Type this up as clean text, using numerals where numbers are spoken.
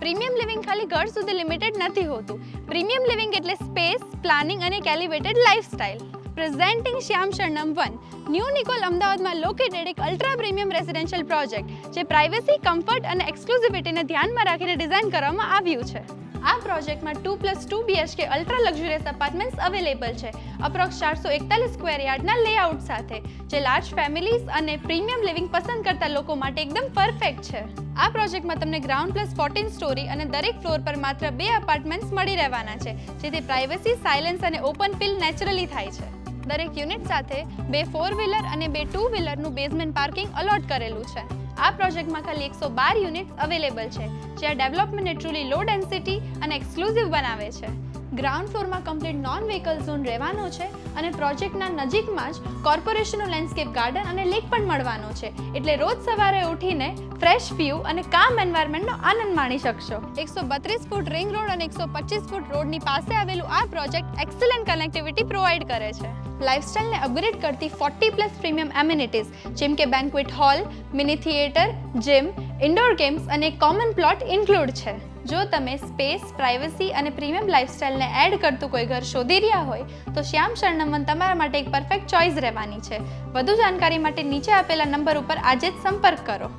Premium living ખાલી ઘર સુધી લિમિટેડ નથી હોતું. પ્રીમિયમ લિવિંગ એટલે સ્પેસ, પ્લાનિંગ અને કેલિબ્રેટેડ લાઇફસ્ટાઇલ. પ્રેઝેન્ટિંગ શ્યામ શરણમ 1 ન્યૂ નિકોલ અમદાવાદમાં લોકેટેડ એક અલ્ટ્રા પ્રીમિયમ રેસિડેન્શિયલ પ્રોજેક્ટ જે પ્રાઇવસી, કમ્ફર્ટ અને એક્સક્લુઝિવિટીને ધ્યાનમાં રાખીને ડિઝાઇન કરવામાં આવ્યું છે. આ પ્રોજેક્ટમાં 2+2 BHK ultra luxurious apartments available છે, અપ્રોક્સ 441 સ્ક્વેર યાર્ડના લેઆઉટ સાથે, જે લાર્જ ફેમિલીઝ અને પ્રીમિયમ લિવિંગ પસંદ કરતા લોકો માટે એકદમ પરફેક્ટ છે. આ પ્રોજેક્ટમાં તમને ગ્રાઉન્ડ પ્લસ 14 સ્ટોરી અને દરેક ફ્લોર પર માત્ર 2 અપાર્ટમેન્ટ્સ મળી રહેવાના છે, જેથી પ્રાઇવસી, સાયલન્સ અને ઓપન ફીલ નેચરલી થાય છે. દરેક યુનિટ સાથે 2 4 વ્હીલર અને 2 2 વ્હીલરનું બેઝમેન્ટ પાર્કિંગ અલોટ કરેલું છે. આ પ્રોજેક્ટમાં ખાલી 112 યુનિટ્સ અવેલેબલ છે, જે આ ડેવલપમેન્ટને ટ્રુલી લો ડેન્સિટી અને એક્સક્લુઝિવ બનાવે છે. ગ્રાઉન્ડ ફ્લોરમાં કમ્પ્લીટ નોન વ્હીકલ ઝોન રહેવાનો છે અને પ્રોજેક્ટના નજીકમાં જ કોર્પોરેશનનું લેન્ડસ્કેપ ગાર્ડન અને લેક પણ મળવાનો છે, એટલે રોજ સવારે ઉઠીને ફ્રેશ વ્યૂ અને કામ એન્વાયરમેન્ટનો આનંદ માણી શકશો. 132 ફૂટ રિંગ રોડ અને 125 ફૂટ રોડની પાસે આવેલું આ પ્રોજેક્ટ એક્સલન્ટ કનેક્ટિવિટી પ્રોવાઈડ કરે છે. લાઇફસ્ટાઇલને અપગ્રેડ કરતી 40+ પ્રીમિયમ એમિનિટીઝ જેમ કે banquet hall, mini theatre, gym, indoor games અને કોમન પ્લોટ ઇન્ક્લુડ છે. જો તમે સ્પેસ, પ્રાઇવસી અને પ્રીમિયમ લાઇફસ્ટાઇલને એડ કરતું કોઈ ઘર શોધી રહ્યા હોય તો શ્યામ શરણમ 1 તમારા માટે એક પરફેક્ટ ચોઇસ રહેવાની છે. વધુ જાણકારી માટે નીચે આપેલા નંબર ઉપર આજે જ સંપર્ક કરો.